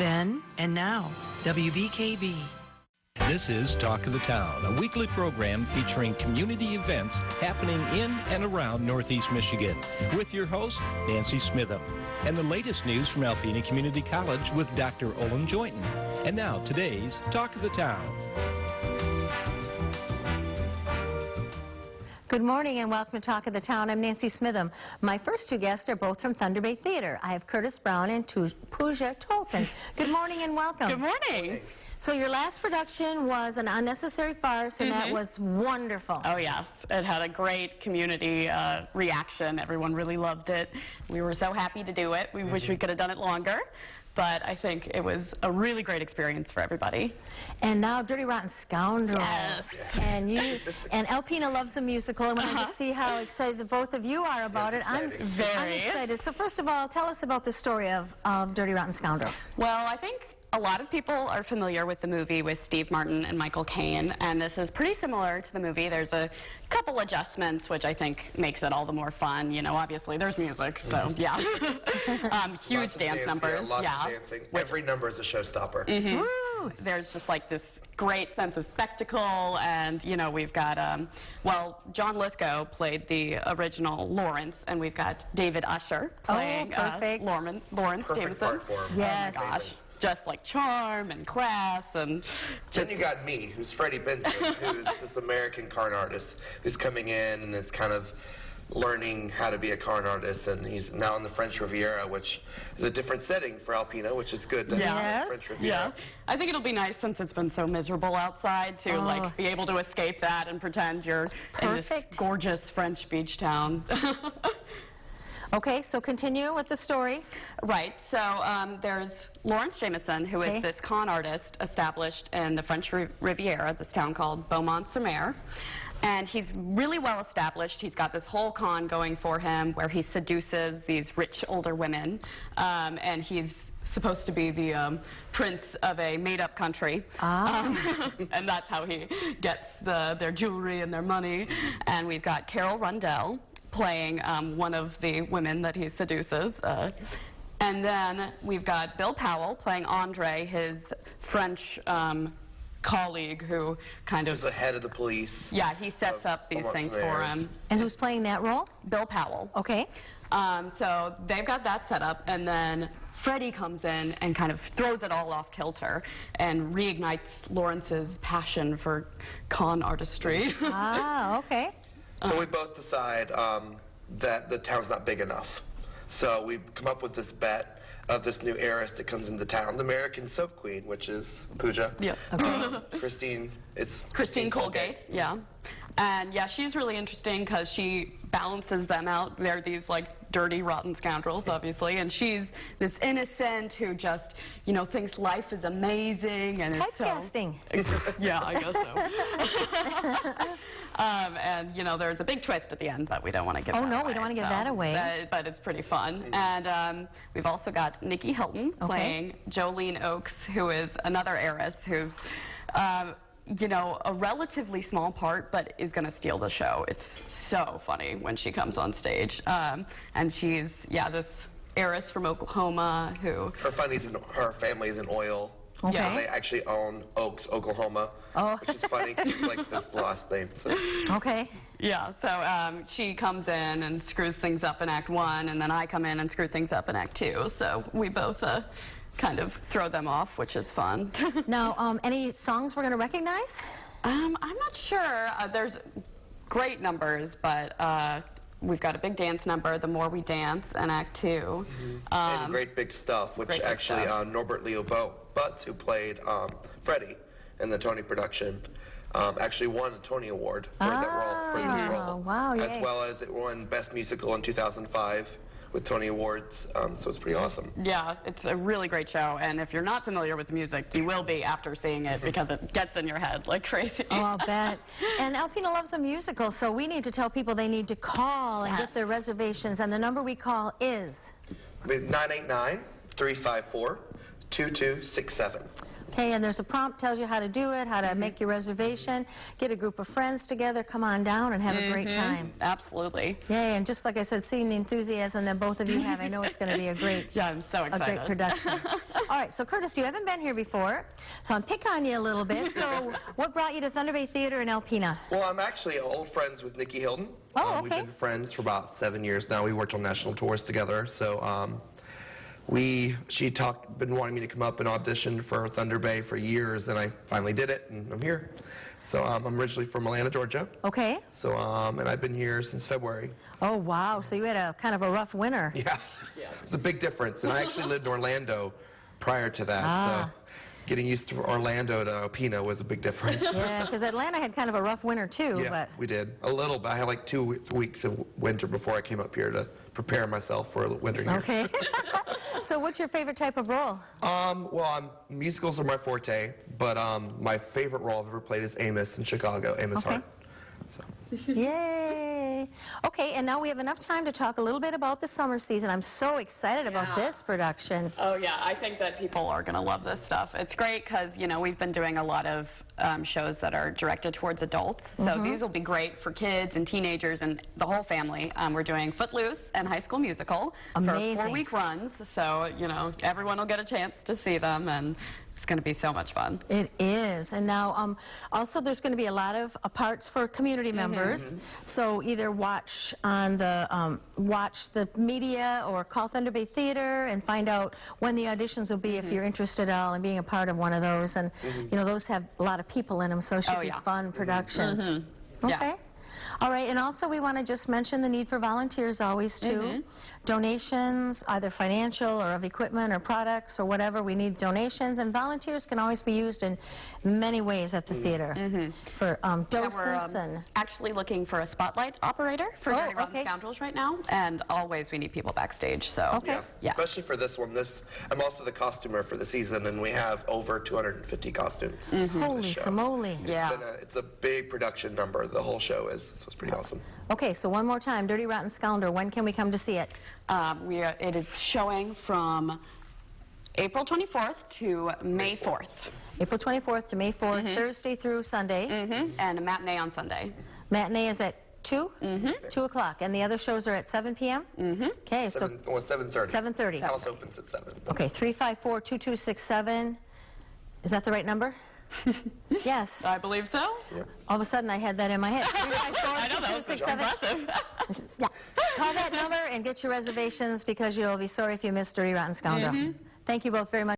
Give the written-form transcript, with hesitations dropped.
Then and now, WBKB. This is Talk of the Town, a weekly program featuring community events happening in and around Northeast Michigan, with your host, Nancy Smithem, and the latest news from Alpena Community College with Dr. Olin Joynton. And now, today's Talk of the Town. Good morning and welcome to Talk of the Town. I'm Nancy Smithem. My first two guests are both from Thunder Bay Theater. I have Curtis Brown and Puja Tolton. Good morning and welcome. Good morning. So your last production was An Unnecessary Farce, and that was wonderful. Oh yes, it had a great community reaction. Everyone really loved it. We were so happy to do it. We wish we could have done it longer, but I think it was a really great experience for everybody. And now Dirty Rotten Scoundrels. Yes. And Alpena loves a musical. I wanted to see how excited the both of you are about it. I'm excited. So first of all, tell us about the story of Dirty Rotten Scoundrel. Well, I think a lot of people are familiar with the movie with Steve Martin and Michael Caine, and this is pretty similar to the movie. There's a couple adjustments, which I think makes it all the more fun. You know, obviously there's music, so yeah. Huge dance numbers. Lots of dancing. Every number is a showstopper. There's just like this great sense of spectacle, and you know, we've got well, John Lithgow played the original Lawrence, and we've got David Usher playing Lawrence Jameson. Part for him. Yes. Oh my gosh. Just like charm and class, and just... Then you got me, who's Freddie Benson, who's this American con artist who's coming in and is kind of learning how to be a con artist, and he's now in the French Riviera, which is a different setting for Alpena, which is good to have the French Riviera. Yeah, I think it'll be nice, since it's been so miserable outside, to like be able to escape that and pretend you're in this gorgeous French beach town. Okay, so continue with the stories. Right, so there's Lawrence Jameson, who is this con artist established in the French Riviera, this town called Beaumont-sur-Mer. And he's really well established. He's got this whole con going for him where he seduces these rich older women. And he's supposed to be the prince of a made-up country. And that's how he gets their jewelry and their money. And we've got Carol Rundell playing one of the women that he seduces. And then we've got Bill Powell playing Andre, his French colleague who kind of... He's the head of the police. Yeah, he sets up these things for him. And who's playing that role? Bill Powell. Okay. So they've got that set up, and then Freddie comes in and kind of throws it all off kilter and reignites Lawrence's passion for con artistry. Okay. So we both decide that the town's not big enough. So we come up with this bet of this new heiress that comes into town, the American soap queen, which is Puja. Yeah. Christine Colgate. Yeah. And yeah, she's really interesting because she balances them out. They're these like dirty, rotten scoundrels, obviously, and she's this innocent who just, you know, thinks life is amazing and is typecasting. Yeah, I guess so. And you know, there's a big twist at the end, but we don't want to give that away. We don't want to give that away. But it's pretty fun. And we've also got Nikki Hilton playing Jolene Oakes, who is another heiress who's you know, a relatively small part, but is going to steal the show. It's so funny when she comes on stage. And she's, this heiress from Oklahoma who... Her family is in oil. Okay. So they actually own Oaks, Oklahoma, which is funny because it's like this last name. So. Okay. Yeah, so she comes in and screws things up in Act 1, and then I come in and screw things up in Act 2. So we both kind of throw them off, which is fun. Now, any songs we're going to recognize? I'm not sure. There's great numbers, but we've got a big dance number, The More We Dance, in Act 2. And Great Big Stuff, which actually Norbert Leo Butz, who played Freddie in the Tony production, actually won a Tony Award for this role. Wow, as well as it won Best Musical in 2005. With Tony Awards, so it's pretty awesome. Yeah, it's a really great show, and if you're not familiar with the music, you will be after seeing it because it gets in your head like crazy. Oh, I'll bet. And Alpena loves a musical, so we need to tell people they need to call and get their reservations, and the number we call is? 989-354-2267. Okay, and there's a prompt, tells you how to do it, how to make your reservation, get a group of friends together, come on down and have a great time. Absolutely. Yeah, and just like I said, seeing the enthusiasm that both of you have, I know it's going to be a great, I'm so excited. a great production. All right, so Curtis, you haven't been here before, so I'm picking on you a little bit. So what brought you to Thunder Bay Theater in Alpena? Well, I'm actually old friends with Nikki Hilton. Oh, okay. We've been friends for about 7 years now. We worked on national tours together. So she been wanting me to come up and audition for Thunder Bay for years, and I finally did it, and I'm here. So I'm originally from Atlanta, Georgia. Okay. So and I've been here since February. Oh, wow. So you had a kind of a rough winter. Yeah. It's a big difference. And I actually lived in Orlando prior to that. So getting used to Orlando to Alpena was a big difference. Yeah, because Atlanta had kind of a rough winter too. Yeah, but we did. A little bit. I had like 2 weeks of winter before I came up here to prepare myself for winter here. Okay. So what's your favorite type of role? Well, musicals are my forte, but my favorite role I've ever played is Amos in Chicago, Amos Hart. So. Yay! Okay, and now we have enough time to talk a little bit about the summer season. I'm so excited about this production. Oh yeah, I think that people are going to love this stuff. It's great because, you know, we've been doing a lot of shows that are directed towards adults. So these will be great for kids and teenagers and the whole family. We're doing Footloose and High School Musical for 4-week runs. So, you know, everyone will get a chance to see them, and it's going to be so much fun. It is. And now also there's going to be a lot of parts for community members. So either watch on the watch the media or call Thunder Bay Theater and find out when the auditions will be if you're interested at all in being a part of one of those. And you know, those have a lot of people in them, so it should be fun productions. Okay. Yeah. All right, and also we want to just mention the need for volunteers always too. Donations, either financial or of equipment or products or whatever, we need donations, and volunteers can always be used in many ways at the theater for docents. We're actually looking for a spotlight operator for Dirty Rotten Scoundrels right now, and always we need people backstage. So yeah. Especially for this one. I'm also the costumer for the season, and we have over 250 costumes. Holy smoly! It's a big production number. The whole show is, so it's pretty awesome. Okay, so one more time, Dirty Rotten Scoundrel. When can we come to see it? It is showing from April 24th to May 4th. April 24th to May 4th, Thursday through Sunday. And a matinee on Sunday. Matinee is at 2? 2 o'clock. And the other shows are at 7 p.m.? Okay, so 7:30. 7:30. House opens at 7. Okay, 354-2267. Is that the right number? Yes. I believe so. Yep. All of a sudden, I had that in my head. 354-2267. Impressive. Yeah. Call that number and get your reservations, because you'll be sorry if you miss Dirty Rotten Scoundrel. Thank you both very much.